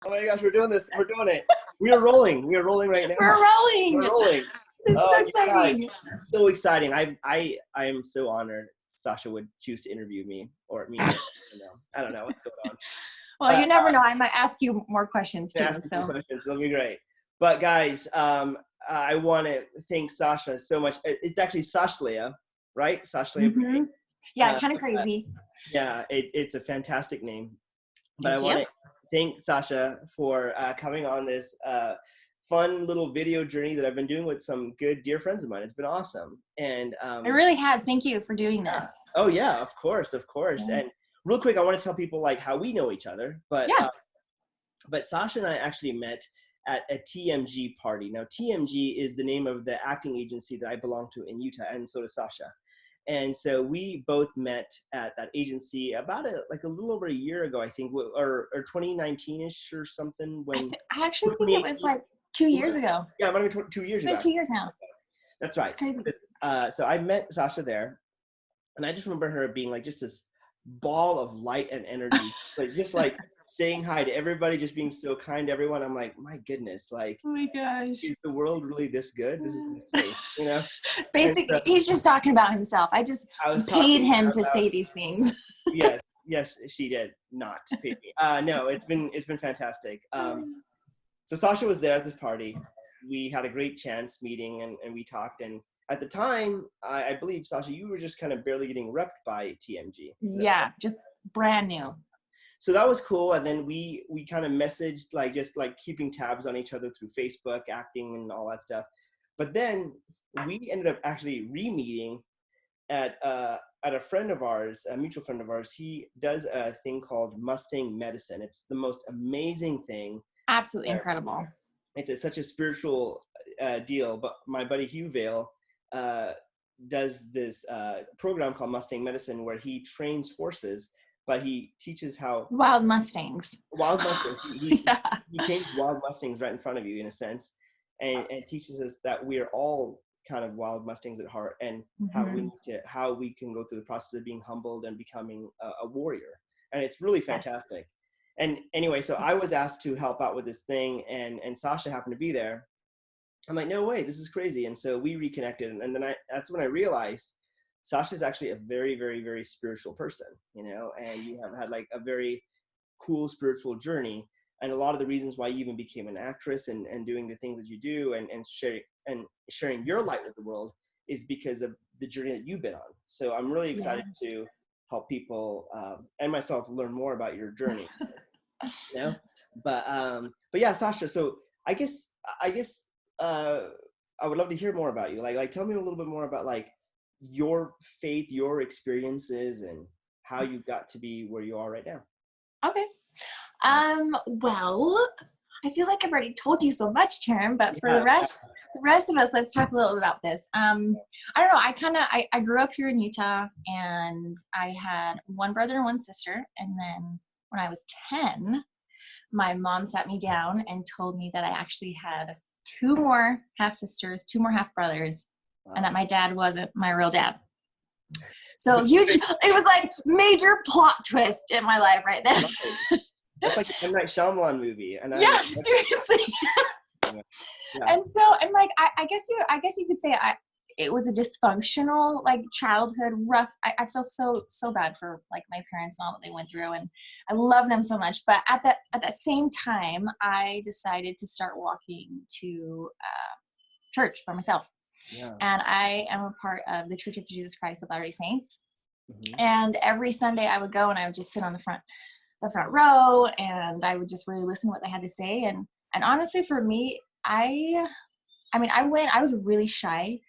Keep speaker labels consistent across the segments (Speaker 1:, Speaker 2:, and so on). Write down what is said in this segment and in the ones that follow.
Speaker 1: Oh my gosh, we're doing this. We're doing it. We are rolling. We are rolling right now.
Speaker 2: We're rolling.
Speaker 1: We're rolling.
Speaker 2: This is so exciting.
Speaker 1: Guys, so exciting. I am so honored Sasha would choose to interview me or me. I don't know what's going on.
Speaker 2: Well, you never know. I might ask you more questions too.
Speaker 1: That'll be great. But guys, I want to thank Sasha so much. It's actually Sasha, right? Sasha.
Speaker 2: Mm-hmm. Yeah, kind of crazy.
Speaker 1: Yeah, it's a fantastic name. But I want to thank Sasha for coming on this fun little video journey that I've been doing with some good dear friends of mine. It's been awesome. And
Speaker 2: it really has. Thank you for doing this.
Speaker 1: Oh yeah, of course. Yeah. And real quick, I want to tell people like how we know each other. But but Sasha and I actually met at a TMG party. Now TMG is the name of the acting agency that I belong to in Utah, and so does Sasha. And so we both met at that agency about a little over a year ago, I think, or 2019-ish or something. When
Speaker 2: I actually think it was like 2 years ago.
Speaker 1: Yeah, it might have been 2 years ago.
Speaker 2: It's been 2 years now.
Speaker 1: That's right.
Speaker 2: It's crazy.
Speaker 1: So I met Sasha there, and I just remember her being like just this ball of light and energy, like just like saying hi to everybody, just being so kind to everyone. I'm like, my goodness, like,
Speaker 2: oh my gosh,
Speaker 1: is the world really this good? This is insane, you know?
Speaker 2: Basically, he's just talking about himself. I paid him to say these things.
Speaker 1: Yes, she did not pay me. No, it's been fantastic. So Sasha was there at this party. We had a great chance meeting, and we talked. And at the time, I believe, Sasha, you were just kind of barely getting repped by TMG.
Speaker 2: Yeah, just brand new.
Speaker 1: So that was cool. And then we kind of messaged, like, just like keeping tabs on each other through Facebook, acting and all that stuff. But then we ended up actually re-meeting at a friend of ours, a mutual friend of ours. He does a thing called Mustang Medicine. It's the most amazing thing.
Speaker 2: Absolutely incredible.
Speaker 1: It's such a spiritual deal. But my buddy Hugh Vale does this program called Mustang Medicine, where he trains horses, but he teaches how
Speaker 2: wild Mustangs.
Speaker 1: He trains wild Mustangs right in front of you, in a sense, and teaches us that we are all kind of wild Mustangs at heart, and how we can go through the process of being humbled and becoming a warrior. And it's really fantastic. Yes. And anyway, so I was asked to help out with this thing, and Sasha happened to be there. I'm like, no way, this is crazy. And so we reconnected, and then that's when I realized Sasha is actually a very, very, very spiritual person, you know, and you have had like a very cool spiritual journey. And a lot of the reasons why you even became an actress and doing the things that you do and sharing your light with the world is because of the journey that you've been on. So I'm really excited to help people and myself learn more about your journey. You know? But yeah, Sasha, so I guess I would love to hear more about you. Like tell me a little bit more about like your faith, your experiences, and how you got to be where you are right now.
Speaker 2: Okay. Well, I feel like I've already told you so much, Charan, but for the rest of us, let's talk a little bit about this. I don't know. I grew up here in Utah, and I had one brother and one sister. And then when I was 10, my mom sat me down and told me that I actually had 2 more half sisters, 2 more half brothers, and that my dad wasn't my real dad. So huge, it was like major plot twist in my life right there.
Speaker 1: That's like a M. Night Shyamalan movie. And
Speaker 2: seriously. And so, and like, I guess you could say it was a dysfunctional, like, childhood, rough. I feel so bad for like my parents and all that they went through, and I love them so much. But at that same time, I decided to start walking to church for myself. Yeah. And I am a part of the Church of Jesus Christ of Latter-day Saints. Mm-hmm. And every Sunday I would go and I would just sit on the front row, and I would just really listen to what they had to say. And honestly, for me, I was a really shy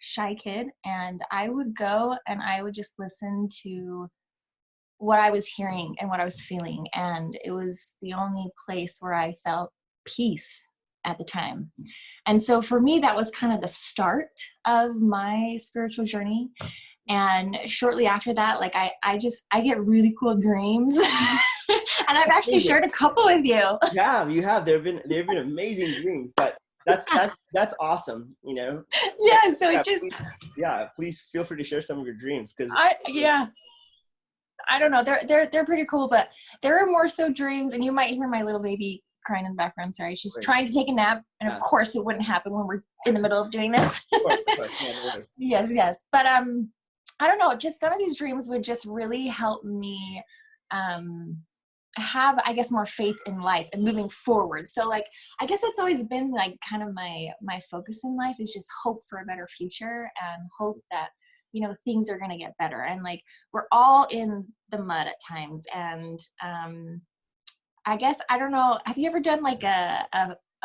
Speaker 2: kid, and I would go and I would just listen to what I was hearing and what I was feeling. And it was the only place where I felt peace at the time. And so for me, that was kind of the start of my spiritual journey. And shortly after that, like I get really cool dreams. And I've actually shared a couple with you. Yeah,
Speaker 1: you have. There have been amazing dreams, but that's awesome, you know.
Speaker 2: Yeah, so it just
Speaker 1: please feel free to share some of your dreams, because
Speaker 2: I don't know, they're pretty cool, but there are more so dreams, and you might hear my little baby crying in the background. Sorry. She's
Speaker 1: Great.
Speaker 2: trying to take a nap. And of course it wouldn't happen when we're in the middle of doing this.
Speaker 1: Of course. Yeah, no worries.
Speaker 2: Yes. But I don't know, just some of these dreams would just really help me have, I guess, more faith in life and moving forward. So like, I guess that's always been like kind of my focus in life, is just hope for a better future and hope that, you know, things are going to get better. And like, we're all in the mud at times. And I guess, I don't know, have you ever done like a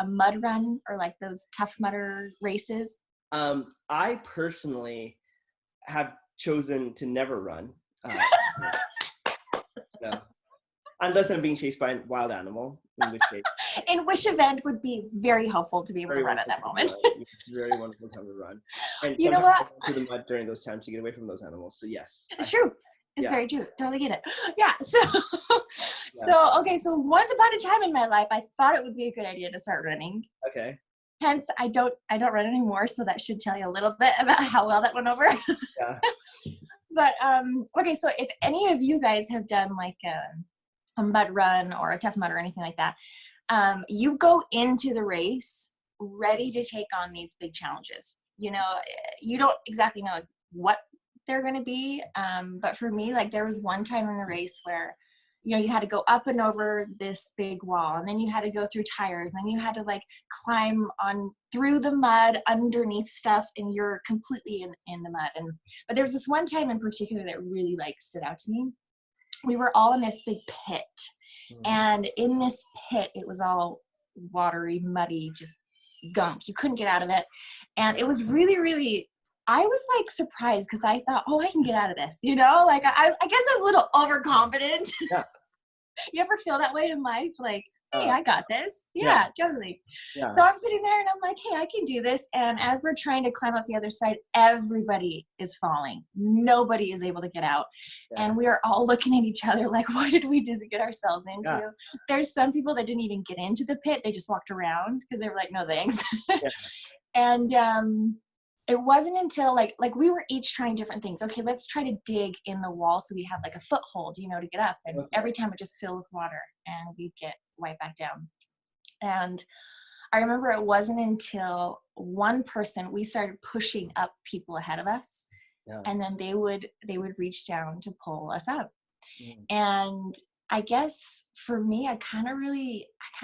Speaker 2: mud run or like those Tough Mudder races?
Speaker 1: I personally have chosen to never run. So, unless I'm being chased by a wild animal, in which case.
Speaker 2: In which event would be very helpful to be able to run at that moment.
Speaker 1: Very wonderful time to run. And
Speaker 2: you know what?
Speaker 1: To the mud during those times to get away from those animals. So yes.
Speaker 2: It's true. It's very true. Totally get it. Yeah. So once upon a time in my life, I thought it would be a good idea to start running.
Speaker 1: Okay.
Speaker 2: Hence, I don't run anymore. So that should tell you a little bit about how well that went over.
Speaker 1: Yeah.
Speaker 2: But, okay. So if any of you guys have done like a mud run or a Tough Mud or anything like that, you go into the race ready to take on these big challenges. You know, you don't exactly know what they're going to be. But for me, like there was one time in the race where, you know, you had to go up and over this big wall, and then you had to go through tires, and then you had to like climb on through the mud underneath stuff, and you're completely in the mud. But there was this one time in particular that really like stood out to me. We were all in this big pit, and in this pit, it was all watery, muddy, just gunk. You couldn't get out of it. And it was really, really, I was like surprised because I thought, oh, I can get out of this, you know, like I guess I was a little overconfident.
Speaker 1: Yeah.
Speaker 2: You ever feel that way in life? Like, hey, I got this. Yeah, totally.
Speaker 1: Yeah.
Speaker 2: So I'm sitting there and I'm like, hey, I can do this. And as we're trying to climb up the other side, everybody is falling. Nobody is able to get out. Yeah. And we are all looking at each other like, what did we just get ourselves into? Yeah. There's some people that didn't even get into the pit. They just walked around because they were like, no, thanks. Yeah. And it wasn't until like we were each trying different things. Okay, let's try to dig in the wall so we have like a foothold, you know, to get up. And every time it just filled with water and we'd get right back down. And I remember it wasn't until one person, we started pushing up people ahead of us. Yeah. And then they would reach down to pull us up. And I guess for me, I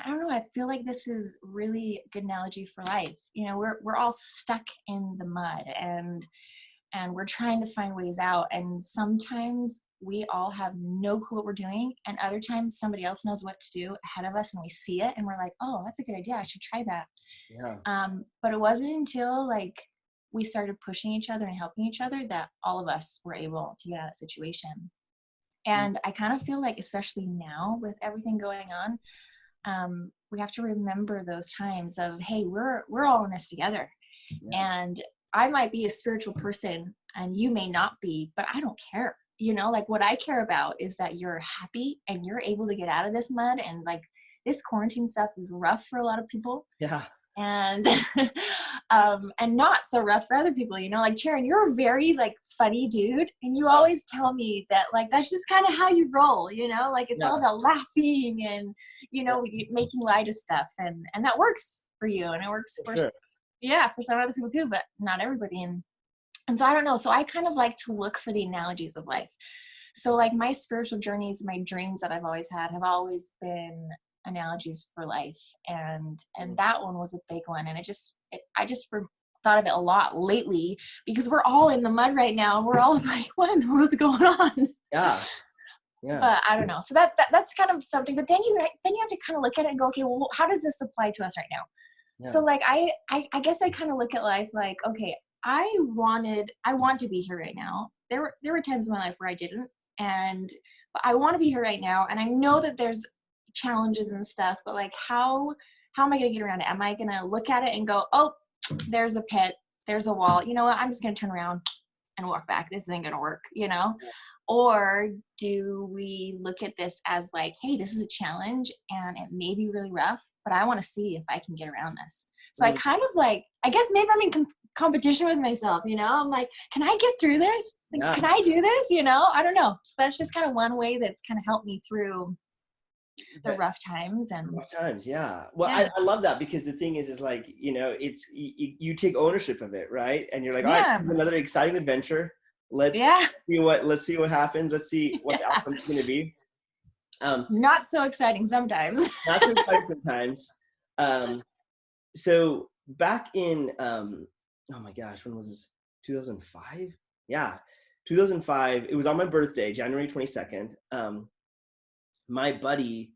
Speaker 2: don't know, I feel like this is really a good analogy for life. You know, we're all stuck in the mud and we're trying to find ways out. And sometimes we all have no clue what we're doing. And other times somebody else knows what to do ahead of us and we see it and we're like, oh, that's a good idea. I should try that. Yeah. But it wasn't until like we started pushing each other and helping each other that all of us were able to get out of the situation. And I kind of feel like, especially now with everything going on, we have to remember those times of, hey, we're all in this together. Yeah. And I might be a spiritual person and you may not be, but I don't care. You know, like what I care about is that you're happy and you're able to get out of this mud. And like this quarantine stuff is rough for a lot of people. Yeah. And and not so rough for other people, you know, like Charan, you're a very like funny dude and you always tell me that like that's just kind of how you roll, you know, like it's all about laughing and, you know, making light of stuff and that works for you and it works for for some other people too, but not everybody. And so I don't know, so I kind of like to look for the analogies of life. So like my spiritual journeys, my dreams that I've always had have always been analogies for life, and that one was a big one, and I just thought of it a lot lately because we're all in the mud right now. We're all like, what in the world's going on? Yeah. But I don't know. So that's kind of something. But then you have to kind of look at it and go, okay, well, how does this apply to us right now? Yeah. So like I guess I kind of look at life like, okay, I want to be here right now. There were times in my life where I didn't, but I want to be here right now, and I know that there's challenges and stuff, but like how am I going to get around it? Am I going to look at it and go, oh, there's a pit, there's a wall, you know what, I'm just going to turn around and walk back, this isn't going to work, you know? Yeah. Or do we look at this as like, hey, this is a challenge and it may be really rough, but I want to see if I can get around this. So I kind of like, I guess maybe I'm in competition with myself, you know? I'm like, can I get through this? Like, can I do this? You know, I don't know. So that's just kind of one way that's kind of helped me through the rough times and
Speaker 1: rough times. Yeah. Well, I love that, because the thing is like, you know, it's, you take ownership of it, right? And you're like, all right, this is another exciting adventure. Let's see what happens. Let's see what the outcome's going to be.
Speaker 2: Not so exciting sometimes.
Speaker 1: Not so exciting sometimes. So back in, oh my gosh, when was this? 2005? Yeah. 2005. It was on my birthday, January 22nd. My buddy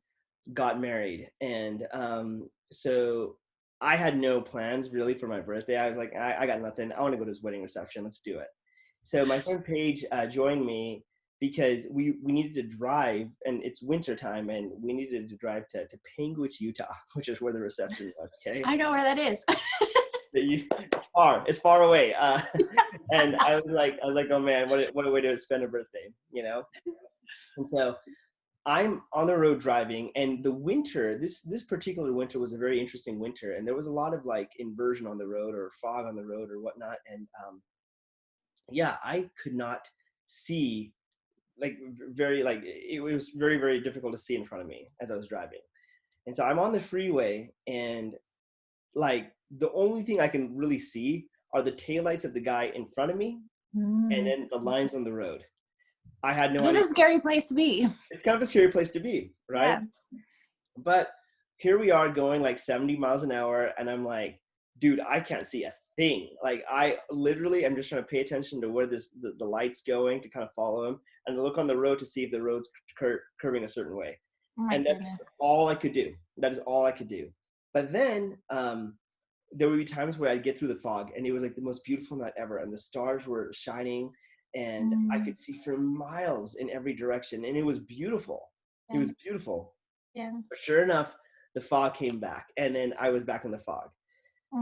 Speaker 1: got married, and so I had no plans really for my birthday. I was like, I got nothing. I want to go to his wedding reception. Let's do it. So my friend Paige joined me, because we needed to drive, and it's winter time, and we needed to drive to Panguitch, Utah, which is where the reception was. Okay,
Speaker 2: I know where that is.
Speaker 1: It's far away. And I was like, oh man, what a way to spend a birthday, you know? And so I'm on the road driving, and the winter, this particular winter was a very interesting winter, and there was a lot of like inversion on the road, or fog on the road, or whatnot. And I could not see, like, it was very, very difficult to see in front of me as I was driving. And so I'm on the freeway, and like the only thing I can really see are the taillights of the guy in front of me, and then the lines on the road. I had no idea.
Speaker 2: This is a scary place to be.
Speaker 1: It's kind of a scary place to be, right? Yeah. But here we are going like 70 miles an hour, and I'm like, dude, I can't see a thing. Like, I literally am just trying to pay attention to where the light's going, to kind of follow him, and to look on the road to see if the road's curving a certain way. And that's all I could do. That is all I could do. But then there would be times where I'd get through the fog, and it was like the most beautiful night ever, and the stars were shining, and I could see for miles in every direction, and it was beautiful. Yeah. It was beautiful.
Speaker 2: Yeah.
Speaker 1: But sure enough, the fog came back, and then I was back in the fog.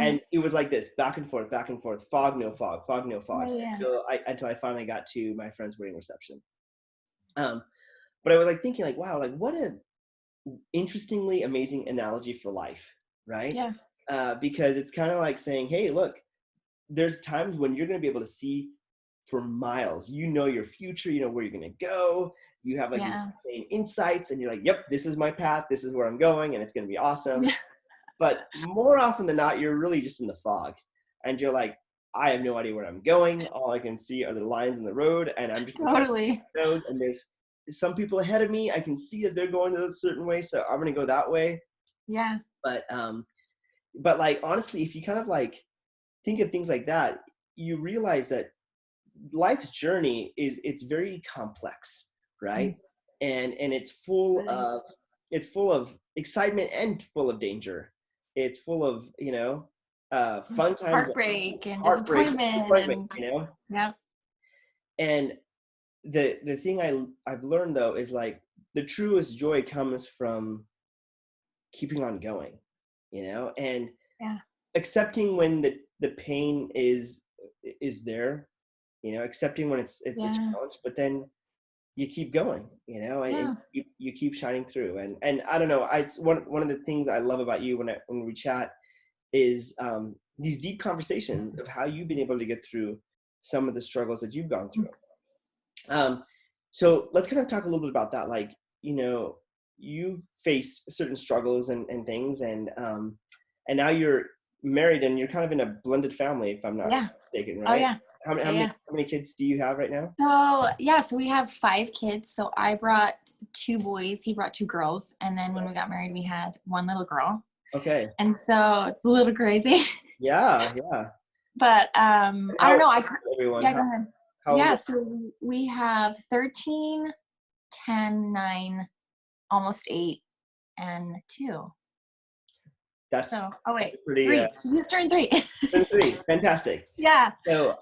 Speaker 1: And it was like this, back and forth, fog, no fog, fog, no fog, until I finally got to my friend's wedding reception. But I was like thinking, like, wow, like what a interestingly amazing analogy for life, right?
Speaker 2: Yeah.
Speaker 1: Because it's kind of like saying, hey, look, there's times when you're going to be able to see for miles. You know your future, you know where you're going to go. You have like these insane insights, and you're like, yep, this is my path. This is where I'm going, and it's going to be awesome. But more often than not, you're really just in the fog, and you're like, I have no idea where I'm going. All I can see are the lines in the road, and I'm just
Speaker 2: totally
Speaker 1: those. And there's some people ahead of me. I can see that they're going a certain way, so I'm going to go that way.
Speaker 2: Yeah.
Speaker 1: But like, honestly, if you kind of like think of things like that, you realize that life's journey it's very complex, right? And it's full of excitement and full of danger. It's full of, you know, fun times,
Speaker 2: heartbreak and disappointment,
Speaker 1: you know.
Speaker 2: Yeah.
Speaker 1: And the thing I've learned though is like the truest joy comes from keeping on going, you know, and accepting when the pain is there, you know, accepting when it's a challenge, but then you keep going, you know, and you keep shining through. And I don't know, it's one of the things I love about you when we chat is these deep conversations of how you've been able to get through some of the struggles that you've gone through. So let's kind of talk a little bit about that. Like, you know, you've faced certain struggles and things, and now you're married, and you're kind of in a blended family, if I'm not mistaken, right?
Speaker 2: Oh yeah.
Speaker 1: How many kids do you have right now?
Speaker 2: So we have 5 kids. So I brought 2 boys, he brought 2 girls, and then when we got married, we had 1 little girl.
Speaker 1: Okay.
Speaker 2: And so it's a little crazy.
Speaker 1: Yeah.
Speaker 2: But I don't know.
Speaker 1: Everyone.
Speaker 2: Yeah, go ahead. So we have 13, 10, 9, almost 8, and 2.
Speaker 1: That's
Speaker 2: 3. She just turned 3.
Speaker 1: 3. Fantastic.
Speaker 2: Yeah.
Speaker 1: So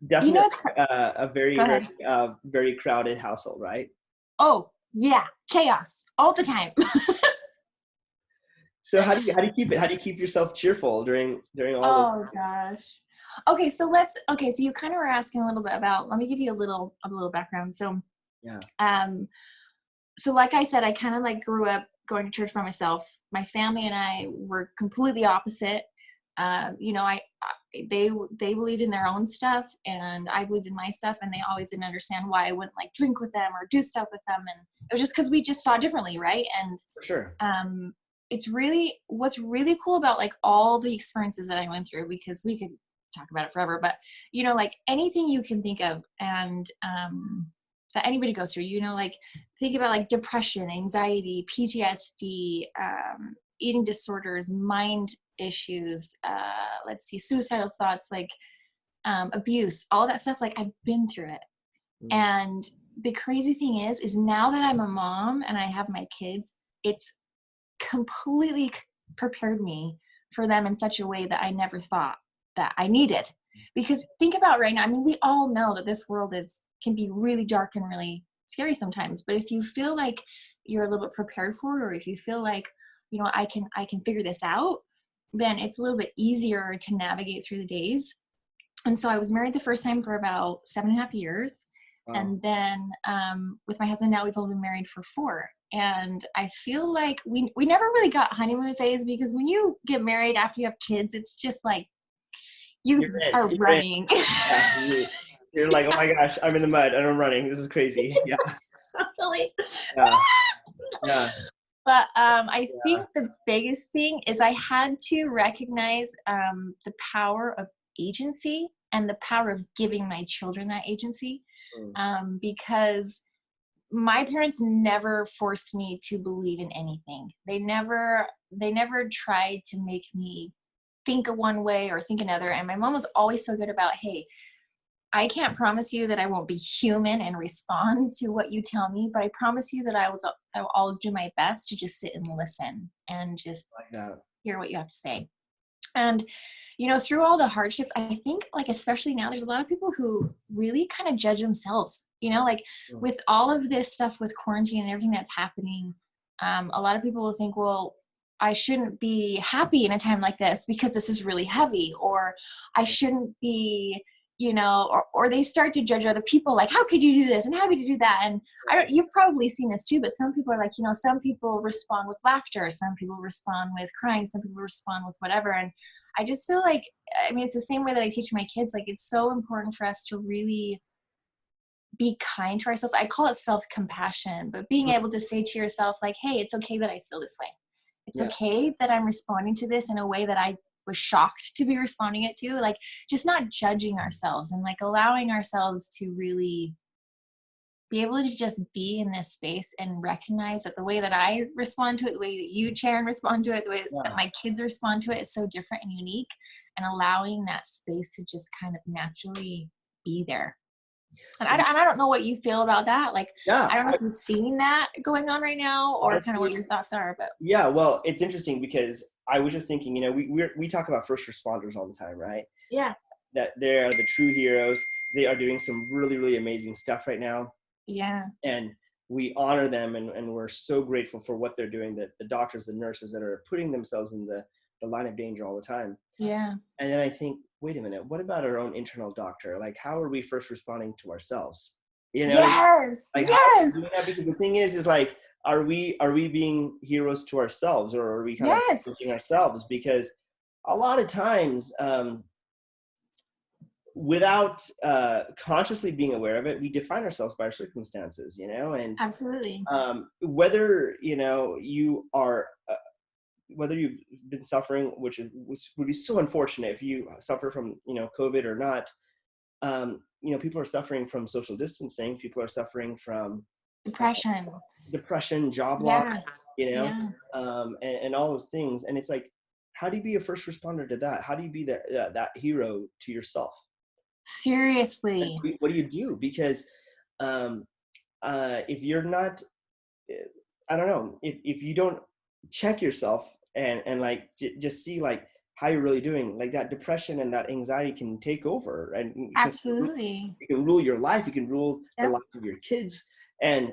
Speaker 1: definitely, you know, it's a very very crowded household, right?
Speaker 2: Oh yeah, chaos all the time.
Speaker 1: So how do you keep yourself cheerful during all?
Speaker 2: Oh gosh. Okay, so you kind of were asking a little bit about. Let me give you a little background. So so like I said, I kind of like grew up going to church by myself. My family and I were completely opposite. you know, they believed in their own stuff and I believed in my stuff, and they always didn't understand why I wouldn't like drink with them or do stuff with them. And it was just because we just saw differently. Right. And,
Speaker 1: For sure.
Speaker 2: what's really cool about like all the experiences that I went through, because we could talk about it forever, but you know, like anything you can think of and, that anybody goes through, you know, like think about like depression, anxiety, PTSD, eating disorders, mind issues, let's see, suicidal thoughts, like, abuse, all that stuff. Like I've been through it.
Speaker 1: Mm.
Speaker 2: And the crazy thing is now that I'm a mom and I have my kids, it's completely prepared me for them in such a way that I never thought that I needed. Because think about right now, I mean, we all know that this world can be really dark and really scary sometimes, but if you feel like you're a little bit prepared for it, or if you feel like, you know, I can figure this out, then it's a little bit easier to navigate through the days. And so I was married the first time for about 7.5 years.
Speaker 1: Wow.
Speaker 2: And then with my husband now, we've only been married for 4. And I feel like we never really got honeymoon phase, because when you get married after you have kids, it's just like you're running.
Speaker 1: Yeah, you're like, oh my gosh, I'm in the mud and I'm running. This is crazy. Yeah.
Speaker 2: Totally.
Speaker 1: Yeah. Yeah.
Speaker 2: But I think the biggest thing is I had to recognize the power of agency and the power of giving my children that agency, because my parents never forced me to believe in anything. They never tried to make me think one way or think another. And my mom was always so good about, hey, I can't promise you that I won't be human and respond to what you tell me, but I promise you that I will always do my best to just sit and listen and just hear what you have to say. And, you know, through all the hardships, I think, like, especially now, there's a lot of people who really kind of judge themselves, you know, like with all of this stuff with quarantine and everything that's happening. A lot of people will think, well, I shouldn't be happy in a time like this because this is really heavy, or I shouldn't be, you know, or they start to judge other people, like, how could you do this and how could you do that? And you've probably seen this too, but some people are like, you know, some people respond with laughter, some people respond with crying, some people respond with whatever. And I just feel like, I mean, it's the same way that I teach my kids. Like, it's so important for us to really be kind to ourselves. I call it self-compassion, but being able to say to yourself, like, hey, it's okay that I feel this way. It's okay that I'm responding to this in a way that I was shocked to be responding it to, like, just not judging ourselves and like allowing ourselves to really be able to just be in this space and recognize that the way that I respond to it, the way that you, Charan, respond to it, the way that my kids respond to it is so different and unique, and allowing that space to just kind of naturally be there. And I don't know what you feel about that. Like, I don't know if you've seen that going on right now, or kind of what your thoughts are. But
Speaker 1: yeah, well, it's interesting because I was just thinking, you know, we talk about first responders all the time, right?
Speaker 2: Yeah.
Speaker 1: That they are the true heroes. They are doing some really, really amazing stuff right now.
Speaker 2: Yeah.
Speaker 1: And we honor them, and we're so grateful for what they're doing, that the doctors and nurses that are putting themselves in the line of danger all the time.
Speaker 2: Yeah.
Speaker 1: And then I think, wait a minute, what about our own internal doctor? Like, how are we first responding to ourselves? You know,
Speaker 2: yes.
Speaker 1: like,
Speaker 2: yes.
Speaker 1: Because the thing is like, are we being heroes to ourselves, or are we kind of pushing ourselves? Because a lot of times, without consciously being aware of it, we define ourselves by our circumstances, you know. And
Speaker 2: absolutely,
Speaker 1: whether, you know, you are whether you've been suffering, which would be so unfortunate if you suffer from, you know, COVID or not. You know, people are suffering from social distancing. People are suffering from depression, job loss, you know, and all those things. And it's like, how do you be a first responder to that? How do you be that hero to yourself?
Speaker 2: Seriously.
Speaker 1: And what do you do? Because if you're not, I don't know, if you don't check yourself and like just see like how you're really doing, like that depression and that anxiety can take over, and
Speaker 2: absolutely,
Speaker 1: you can rule your life, you can rule the life of your kids. And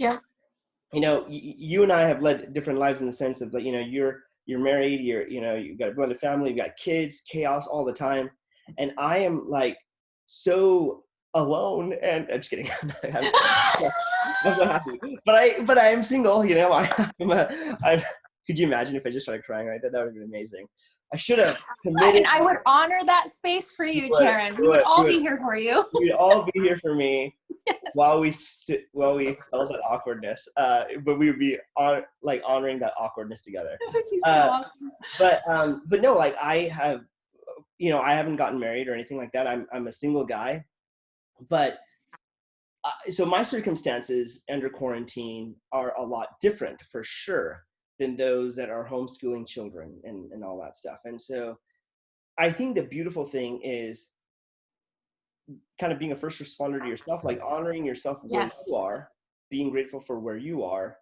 Speaker 1: you know, you and I have led different lives in the sense of, like, you know, you're married, you know, you've got a blended family, you've got kids, chaos all the time, and I am like so alone. And I'm just kidding. I'm so happy, but I am single, you know. Could you imagine if I just started crying right there? That would have been amazing. I should have committed.
Speaker 2: And I would honor that space for you, Charan. We would all be here for you.
Speaker 1: We'd all be here for me.
Speaker 2: Yes.
Speaker 1: While we felt that awkwardness, but we would be honoring that awkwardness together.
Speaker 2: That would be so awesome.
Speaker 1: But no, like I haven't gotten married or anything like that. I'm a single guy, but so my circumstances under quarantine are a lot different for sure than those that are homeschooling children and all that stuff. And so I think the beautiful thing is kind of being a first responder to yourself, like honoring yourself where you are, being grateful for where you are,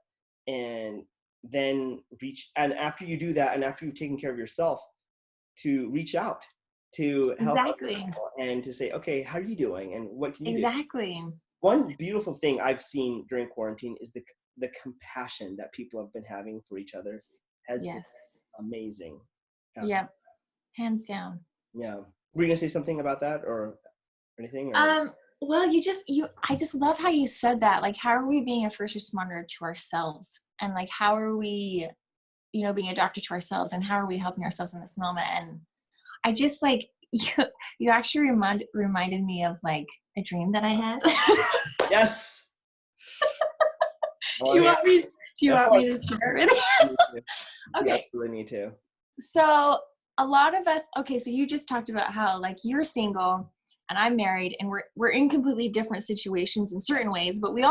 Speaker 1: and then and after you do that, and after you've taken care of yourself, to reach out to help other people and to say, okay, how are you doing? And what can you do? One beautiful thing I've seen during quarantine is the compassion that people have been having for each other has been amazing.
Speaker 2: Yeah, hands down.
Speaker 1: Yeah. Were you gonna say something about that or anything?
Speaker 2: Well, I just love how you said that. Like, how are we being a first responder to ourselves? And like, how are we, being a doctor to ourselves, and how are we helping ourselves in this moment? And I just like, you actually reminded me of like a dream that I had.
Speaker 1: Yes.
Speaker 2: Do you want me to share it with you? Okay.
Speaker 1: You really need to.
Speaker 2: So a lot of us, so you just talked about how like you're single and I'm married, and we're in completely different situations in certain ways, but we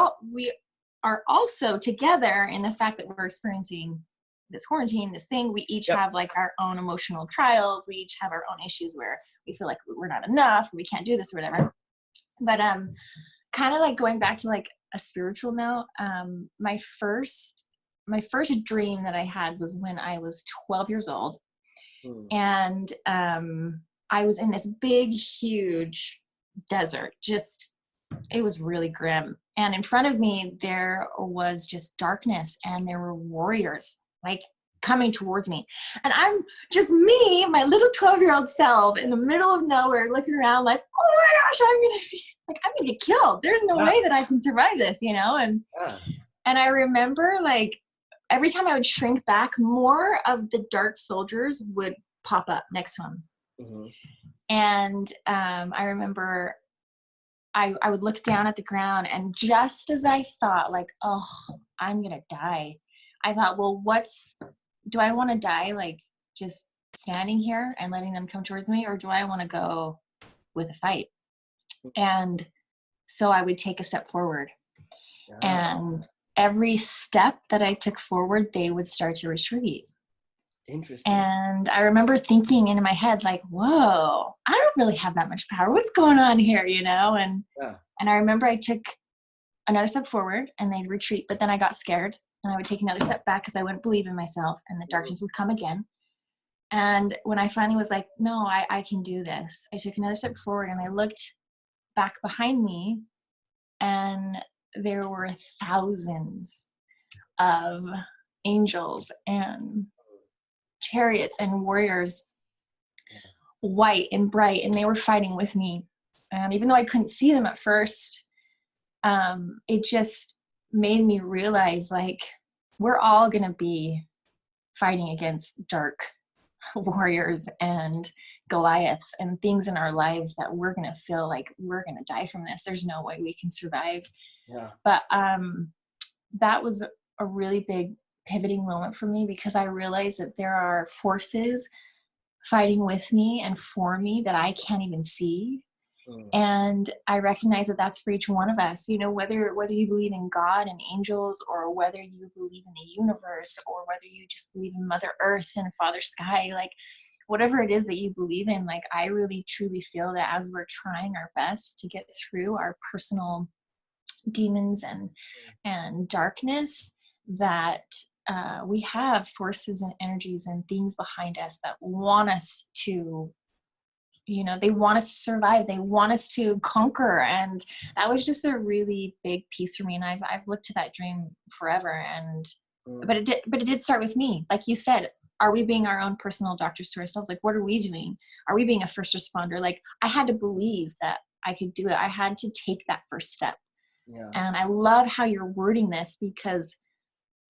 Speaker 2: are also together in the fact that we're experiencing this quarantine, this thing. We each have like our own emotional trials. We each have our own issues where we feel like we're not enough, or we can't do this or whatever. But kind of like going back to like a spiritual note, my first dream that I had was when I was 12 years old. And I was in this big, huge desert. It was really grim. And in front of me, there was just darkness, and there were warriors like coming towards me. And I'm just me, my little 12-year-old self in the middle of nowhere, looking around like, oh my gosh, I'm gonna get killed. There's no way that I can survive this, And I remember like every time I would shrink back, more of the dark soldiers would pop up next to him. Mm-hmm. And I remember I would look down at the ground, and just as I thought like, oh, I'm gonna die, I thought, well, do I want to die like just standing here and letting them come towards me, or do I want to go with a fight? And so I would take a step forward, and every step that I took forward, they would start to retreat.
Speaker 1: Interesting.
Speaker 2: And I remember thinking in my head, like, whoa, I don't really have that much power. What's going on here, And I remember I took another step forward, and they'd retreat, but then I got scared, and I would take another step back because I wouldn't believe in myself, and the darkness would come again. And when I finally was like, no, I can do this, I took another step forward, and I looked back behind me, and there were thousands of angels and chariots and warriors, white and bright, and they were fighting with me. Even though I couldn't see them at first, it just made me realize like we're all gonna be fighting against dark warriors and Goliaths and things in our lives that we're gonna feel like we're gonna die from this. There's no way we can survive. But that was a really big pivoting moment for me, because I realized that there are forces fighting with me and for me that I can't even see. And I recognize that that's for each one of us, whether you believe in God and angels, or whether you believe in the universe, or whether you just believe in Mother Earth and Father Sky, like whatever it is that you believe in, like I really truly feel that as we're trying our best to get through our personal demons and darkness, that we have forces and energies and things behind us that want us to, they want us to survive. They want us to conquer. And that was just a really big piece for me. And I've looked to that dream forever. But it did start with me. Like you said, are we being our own personal doctors to ourselves? Like, what are we doing? Are we being a first responder? Like, I had to believe that I could do it. I had to take that first step. And I love how you're wording this, because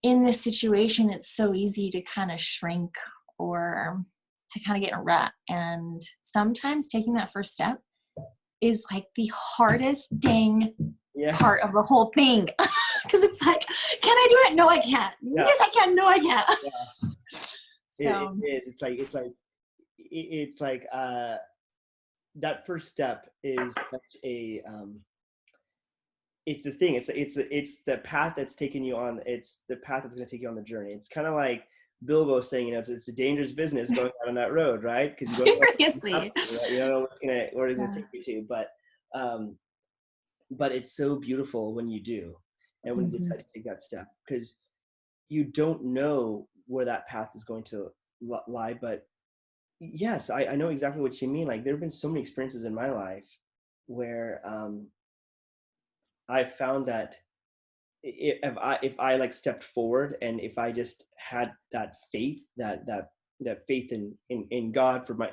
Speaker 2: in this situation, it's so easy to kind of shrink or to kind of get in a rut. And sometimes taking that first step is like the hardest dang part of the whole thing. Because it's like, can I do it? No, I can't. Yeah. Yes, I can. No, I can't.
Speaker 1: Yeah. So. It is. It's like that first step is such a it's the thing. It's the path that's taking you on. It's the path that's going to take you on the journey. It's kind of like Bilbo saying, it's a dangerous business going out on that road, right? Because you don't know where it's going to take you to. But it's so beautiful when you do, and when you decide to take that step, because you don't know where that path is going to lie. But yes, I know exactly what you mean. Like, there have been so many experiences in my life where I found that if I like stepped forward, and if I just had that faith, that faith in God, for my,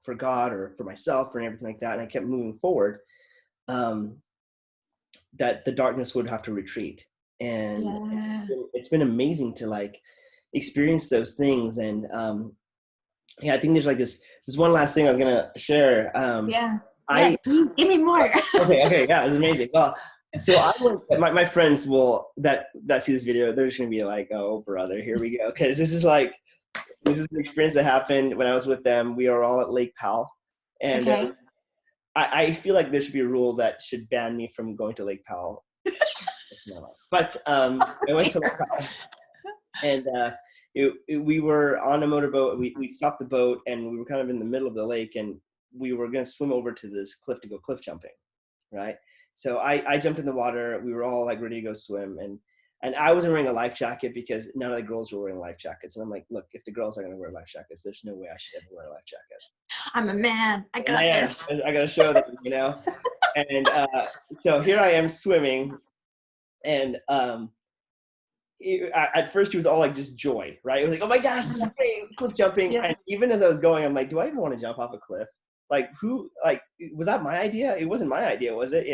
Speaker 1: for God or for myself or everything like that, and I kept moving forward, that the darkness would have to retreat. And it's been amazing to like experience those things. And I think there's like this one last thing I was gonna share.
Speaker 2: Yes, please give me more.
Speaker 1: okay, yeah, it's amazing. Well, so I went, my friends that see this video, they're just gonna be like, oh brother, here we go, because this is an experience that happened when I was with them. We are all at Lake Powell, and I feel like there should be a rule that should ban me from going to Lake Powell. But I went to Lake Powell, and we were on a motorboat. We stopped the boat, and we were kind of in the middle of the lake, and we were going to swim over to this cliff to go cliff jumping, right? So I jumped in the water. We were all like ready to go swim, and I wasn't wearing a life jacket because none of the girls were wearing life jackets. And I'm like, look, if the girls are going to wear life jackets, there's no way I should ever wear a life jacket.
Speaker 2: I'm a man. I got this.
Speaker 1: I got to show them, And so here I am swimming, and at first it was all like just joy, right? It was like, oh my gosh, this is great, cliff jumping. And even as I was going, I'm like, do I even want to jump off a cliff? Like, was that my idea? It wasn't my idea, was it?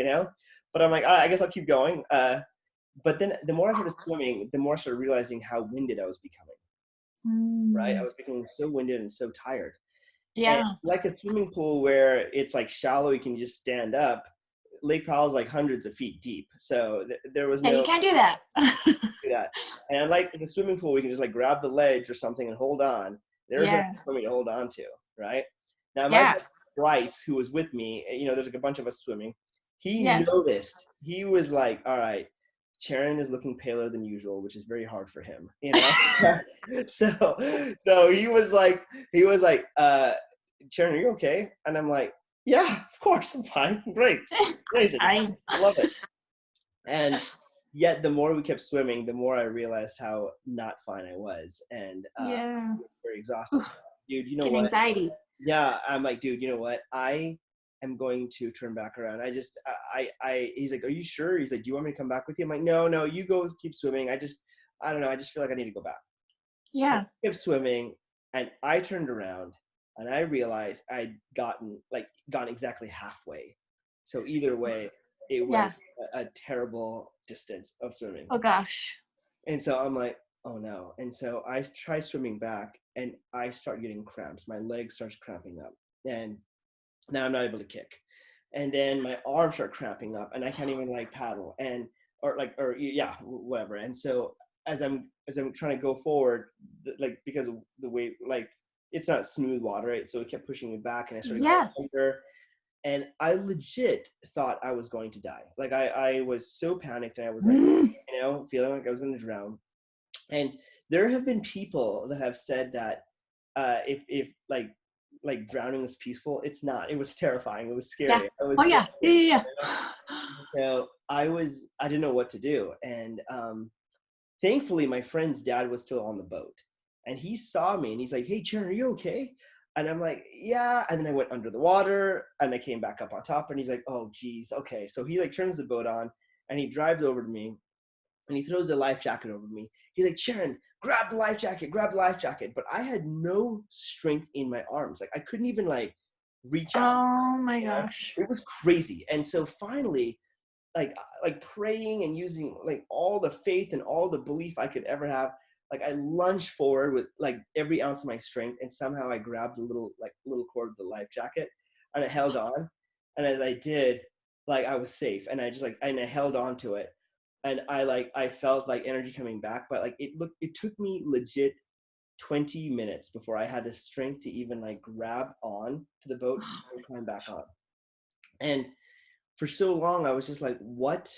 Speaker 1: But I'm like, all right, I guess I'll keep going. But then the more I started swimming, the more I started realizing how winded I was becoming, right? I was becoming so winded and so tired. Yeah. And like a swimming pool where it's like shallow, you can just stand up. Lake Powell's like hundreds of feet deep. So there was no...
Speaker 2: you can't do that.
Speaker 1: do that. And like the swimming pool, we can just like grab the ledge or something and hold on. There's nothing for me to hold on to, right? Now, my friend Bryce, who was with me, there's like a bunch of us swimming. He noticed. He was like, all right, Charan is looking paler than usual, which is very hard for him, So he was like, Charan, are you okay? And I'm like, yeah, of course, I'm fine. Great. Amazing. I love it. And yet the more we kept swimming, the more I realized how not fine I was. And very exhausted. Dude, you know what?
Speaker 2: Anxiety.
Speaker 1: Yeah, I'm like, dude, you know what? I am going to turn back around. He's like, are you sure? He's like, do you want me to come back with you? I'm like, no, you go keep swimming. I don't know. I just feel like I need to go back. Yeah. So I kept swimming, and I turned around, and I realized I'd gone exactly halfway. So either way, it was a terrible distance of swimming.
Speaker 2: Oh gosh.
Speaker 1: And so I'm like, oh no. And so I try swimming back, and I start getting cramps. My leg starts cramping up, and now I'm not able to kick. And then my arms start cramping up, and I can't even like paddle or whatever. And so as I'm trying to go forward, like, because of the way, like, it's not smooth water, right? So it kept pushing me back, and I started going under. And I legit thought I was going to die. Like I was so panicked, and I was like, feeling like I was going to drown. And there have been people that have said that if like drowning is peaceful, it's not. It was terrifying. It was scary.
Speaker 2: Yeah.
Speaker 1: So I didn't know what to do. And thankfully, my friend's dad was still on the boat, and he saw me, and he's like, hey, Charan, are you okay? And I'm like, yeah. And then I went under the water, and I came back up on top, and he's like, oh, geez, okay. So he like turns the boat on, and he drives over to me, and he throws the life jacket over me. He's like, Charan, grab the life jacket. But I had no strength in my arms. Like, I couldn't even like reach out.
Speaker 2: Oh my gosh.
Speaker 1: It was crazy. And so finally, like praying and using like all the faith and all the belief I could ever have. Like I lunged forward with like every ounce of my strength, and somehow I grabbed the little cord of the life jacket, and I held on. And as I did, like I was safe, and I held on to it, and I felt like energy coming back. But like it took me legit 20 minutes before I had the strength to even like grab on to the boat and climb back on. And for so long I was just like, what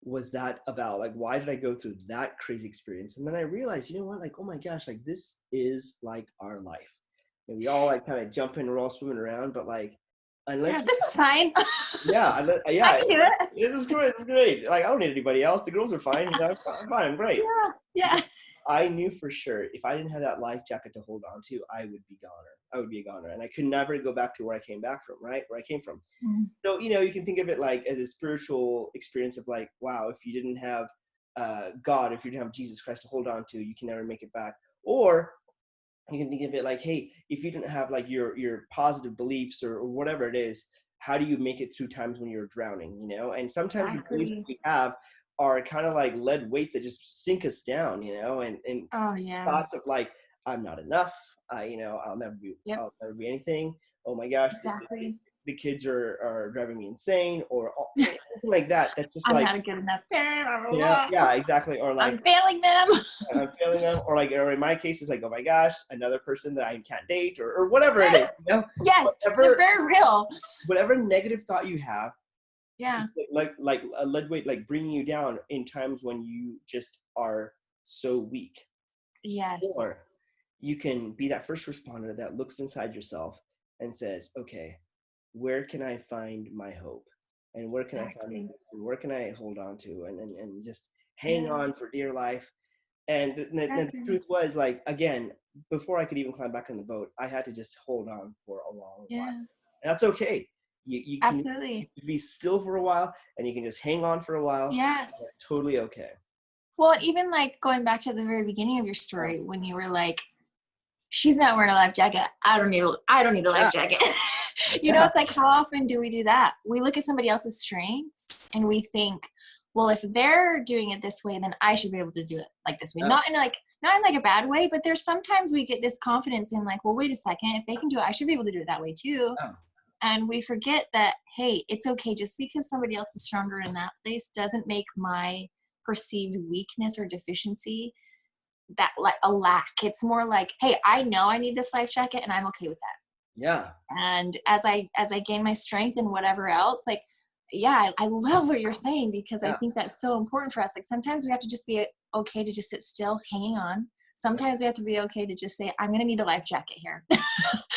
Speaker 1: was that about? Like, why did I go through that crazy experience? And then I realized, you know what, like, oh my gosh, like this is like our life, and we all like kind of jump in, we're all swimming around, but like unless
Speaker 2: this is fine.
Speaker 1: yeah,
Speaker 2: I can do it.
Speaker 1: It was great. It was great. Like I don't need anybody else. The girls are fine. You know, I'm fine. I'm great.
Speaker 2: Yeah.
Speaker 1: I knew for sure if I didn't have that life jacket to hold on to, I would be goner. I would be a goner, and I could never go back to where I came back from. Right, where I came from.
Speaker 2: Mm.
Speaker 1: So you know, you can think of it like as a spiritual experience of like, wow, if you didn't have God, if you didn't have Jesus Christ to hold on to, you can never make it back. Or you can think of it like, hey, if you didn't have like your positive beliefs or whatever it is, how do you make it through times when you're drowning? You know, and sometimes the beliefs that we have are kind of like lead weights that just sink us down. You know, and thoughts of like, I'm not enough. You know, I'll never be anything. Oh my gosh, the kids are driving me insane, or anything like that. That's just
Speaker 2: I'm
Speaker 1: like,
Speaker 2: not a good enough parent.
Speaker 1: yeah, exactly. Or like
Speaker 2: I'm failing them.
Speaker 1: Or like, or in my case, it's like, oh my gosh, another person that I can't date, or whatever it is. You know,
Speaker 2: yes, they're very real.
Speaker 1: Whatever negative thought you have,
Speaker 2: yeah,
Speaker 1: like a lead weight, like bringing you down in times when you just are so weak.
Speaker 2: Yes.
Speaker 1: Or you can be that first responder that looks inside yourself and says, okay, where can I find my hope? And where can I find, and where can I hold on to, and just hang on for dear life. And the truth was, like, again, before I could even climb back on the boat, I had to just hold on for a long while. And that's okay. You can
Speaker 2: absolutely
Speaker 1: be still for a while, and you can just hang on for a while.
Speaker 2: Yes.
Speaker 1: That's totally okay.
Speaker 2: Well, even like going back to the very beginning of your story, when you were like, she's not wearing a life jacket. I don't need a life jacket. You know, it's like, how often do we do that? We look at somebody else's strengths and we think, well, if they're doing it this way, then I should be able to do it like this way. Not in like a bad way, but there's sometimes we get this confidence in like, well, wait a second, if they can do it, I should be able to do it that way too. And we forget that, hey, it's okay. Just because somebody else is stronger in that place doesn't make my perceived weakness or deficiency that like a lack. It's more like, hey, I know I need this life jacket and I'm okay with that.
Speaker 1: Yeah.
Speaker 2: And as I gain my strength and whatever else, like, yeah, I love what you're saying, because I think that's so important for us. Like sometimes we have to just be okay to just sit still, hanging on. Sometimes we have to be okay to just say, I'm going to need a life jacket here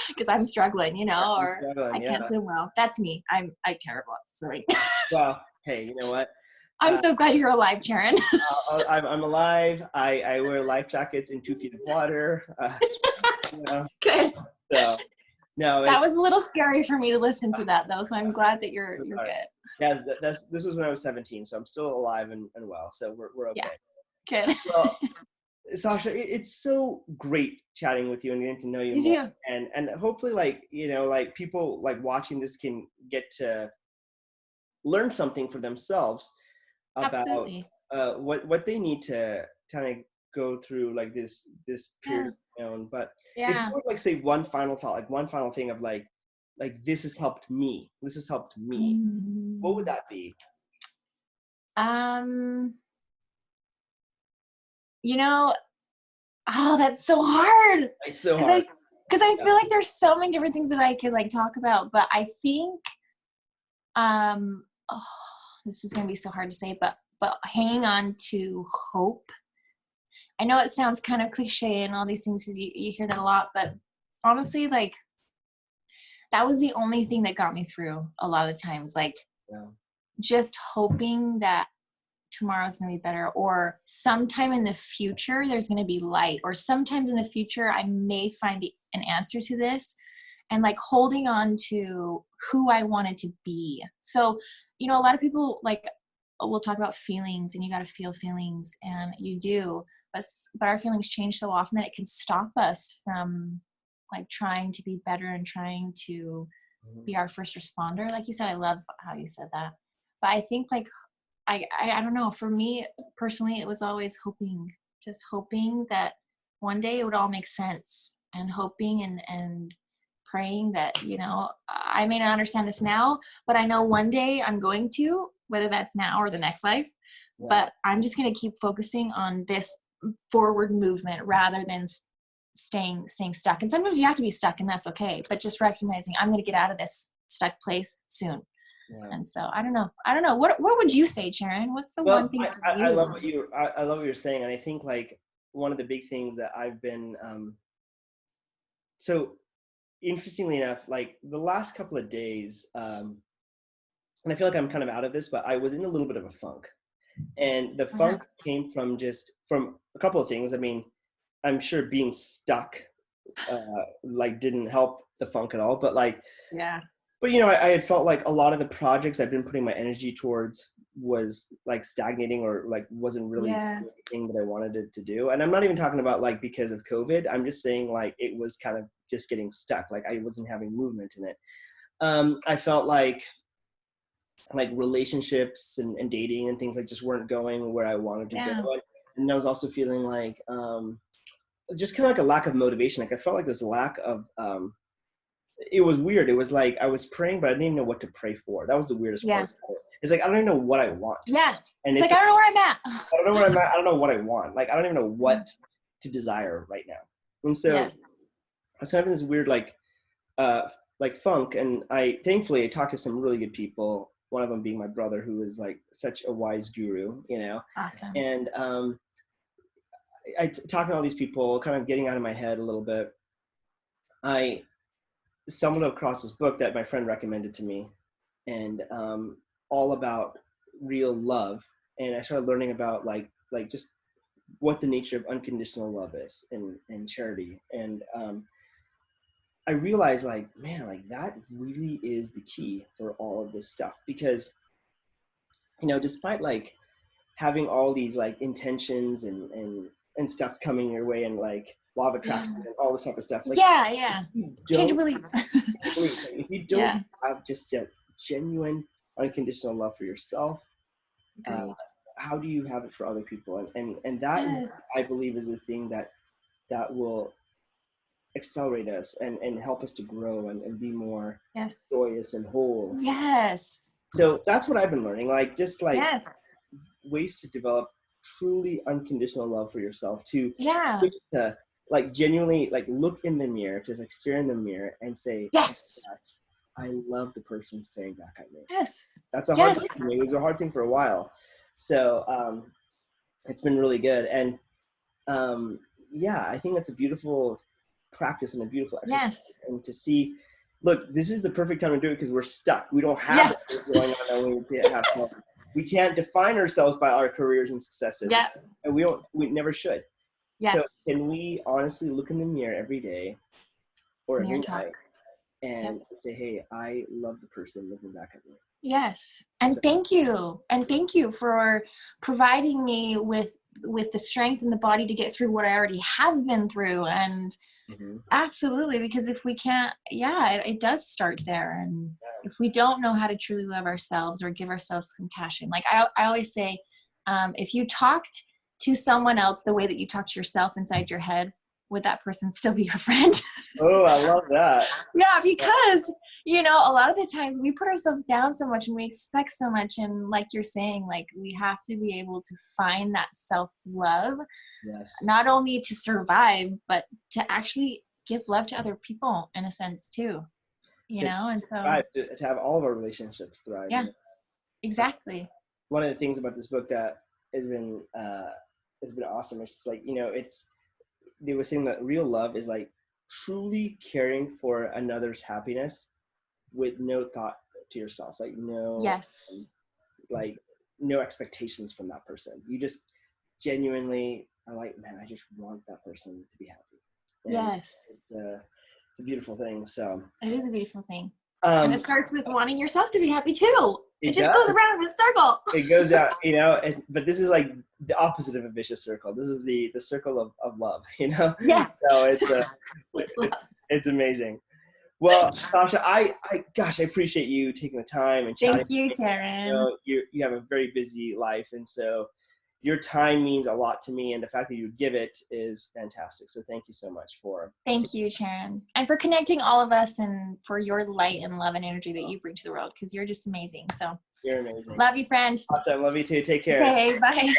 Speaker 2: because I'm struggling, you know, or I can't swim well. That's me. I'm terrible at swimming.
Speaker 1: Well, hey, you know what?
Speaker 2: I'm so glad you're alive, Charan.
Speaker 1: I'm alive. I wear life jackets in 2 feet of water. You know,
Speaker 2: good.
Speaker 1: So, no,
Speaker 2: that was a little scary for me to listen to that, though. So I'm glad that you're good.
Speaker 1: Yeah, this was when I was 17, so I'm still alive and well. So we're okay.
Speaker 2: Yeah. Good.
Speaker 1: Well, Sasha, it's so great chatting with you and getting to know you more. And hopefully, like, you know, like people like watching this can get to learn something for themselves about what they need to kind of go through, like this period of their own. But if you would like say one final thought, like one final thing of like this has helped me. This has helped me. What would that be?
Speaker 2: You know, that's so hard.
Speaker 1: It's so hard.
Speaker 2: Because I feel like there's so many different things that I could like talk about, but I think, this is gonna be so hard to say, but hanging on to hope. I know it sounds kind of cliche and all these things, because you hear that a lot, but honestly, like that was the only thing that got me through a lot of times. Like just hoping that tomorrow's going to be better, or sometime in the future there's going to be light, or sometimes in the future I may find an answer to this, and like holding on to who I wanted to be. So, you know, a lot of people like will talk about feelings, and you got to feel feelings, and you do, but our feelings change so often that it can stop us from like trying to be better and trying to be our first responder. Like you said, I love how you said that. But I think like I don't know, for me personally, it was always just hoping that one day it would all make sense, and hoping and praying that, I may not understand this now, but I know one day I'm going to, whether that's now or the next life, but I'm just going to keep focusing on this forward movement rather than staying stuck. And sometimes you have to be stuck, and that's okay, but just recognizing I'm going to get out of this stuck place soon. Yeah. And so I don't know. What would you say, Charan? What's the one thing for you?
Speaker 1: I love what you're saying. And I think like one of the big things that I've been, so interestingly enough, like the last couple of days, and I feel like I'm kind of out of this, but I was in a little bit of a funk, and the funk came from a couple of things. I mean, I'm sure being stuck, like didn't help the funk at all, but like,
Speaker 2: yeah.
Speaker 1: But, I had felt like a lot of the projects I've been putting my energy towards was like stagnating, or like wasn't really the thing that I wanted it to do. And I'm not even talking about like because of COVID. I'm just saying like it was kind of just getting stuck. Like I wasn't having movement in it. I felt like relationships and dating and things like just weren't going where I wanted to go. And I was also feeling like just kind of like a lack of motivation. Like I felt like this lack of it was weird. It was like I was praying, but I didn't even know what to pray for. That was the weirdest part. It's like I don't even know what I want.
Speaker 2: Yeah. And it's like I don't know where I'm at.
Speaker 1: I don't know where I'm at. I don't know what I want. Like I don't even know what to desire right now. And so I was having this weird like funk. And I thankfully talked to some really good people. One of them being my brother, who is like such a wise guru.
Speaker 2: Awesome.
Speaker 1: And I talking to all these people, kind of getting out of my head a little bit. I stumbled across this book that my friend recommended to me, and all about real love. And I started learning about like just what the nature of unconditional love is and charity. And I realized like, man, like that really is the key for all of this stuff, because despite like having all these like intentions and stuff coming your way, and like law of attraction and all this type of stuff. Like,
Speaker 2: change your beliefs.
Speaker 1: If you don't have just a genuine, unconditional love for yourself, how do you have it for other people? And that I believe is the thing that will accelerate us and help us to grow and be more joyous and whole.
Speaker 2: Yes.
Speaker 1: So that's what I've been learning. Like just like ways to develop truly unconditional love for yourself, to like genuinely like look in the mirror, just like stare in the mirror and say,
Speaker 2: yes,
Speaker 1: I love the person staring back at me.
Speaker 2: Yes.
Speaker 1: That's a hard thing for me. It was a hard thing for a while. So it's been really good. And I think that's a beautiful practice and a beautiful exercise.
Speaker 2: Yes.
Speaker 1: And to see, look, this is the perfect time to do it because we're stuck. We don't have this going on, and we have fun. We can't define ourselves by our careers and successes.
Speaker 2: Yeah.
Speaker 1: And we never should.
Speaker 2: Yes.
Speaker 1: So can we honestly look in the mirror every day or every night and say, hey, I love the person looking back at me.
Speaker 2: Yes. And thank you. And thank you for providing me with the strength and the body to get through what I already have been through. And absolutely, because if we can't, it does start there. And if we don't know how to truly love ourselves or give ourselves compassion, like I always say, if you talked to someone else the way that you talk to yourself inside your head, would that person still be your friend?
Speaker 1: Oh, I love that.
Speaker 2: Yeah, because, a lot of the times we put ourselves down so much and we expect so much. And like you're saying, like we have to be able to find that self-love, not only to survive, but to actually give love to other people in a sense too, and so.
Speaker 1: To have all of our relationships thrive.
Speaker 2: Yeah, exactly.
Speaker 1: One of the things about this book that has been awesome. It's just like, they were saying that real love is like truly caring for another's happiness with no thought to yourself, like no expectations from that person. You just genuinely are like, man, I just want that person to be happy. And it's a beautiful thing. So
Speaker 2: it is a beautiful thing. And it starts with wanting yourself to be happy too. It just goes around in a circle.
Speaker 1: It goes out, but this is like the opposite of a vicious circle. This is the circle of love,
Speaker 2: Yes.
Speaker 1: So it's amazing. Well, Sasha, gosh, I appreciate you taking the time and chatting.
Speaker 2: Thank you, Karen.
Speaker 1: You know, you have a very busy life, and so your time means a lot to me, and the fact that you give it is fantastic. So thank you so much for.
Speaker 2: Thank you, Sharon, and for connecting all of us, and for your light and love and energy that you bring to the world, because you're just amazing. So
Speaker 1: You're amazing.
Speaker 2: love you, friend.
Speaker 1: Awesome. Love you too. Take care.
Speaker 2: Okay, bye.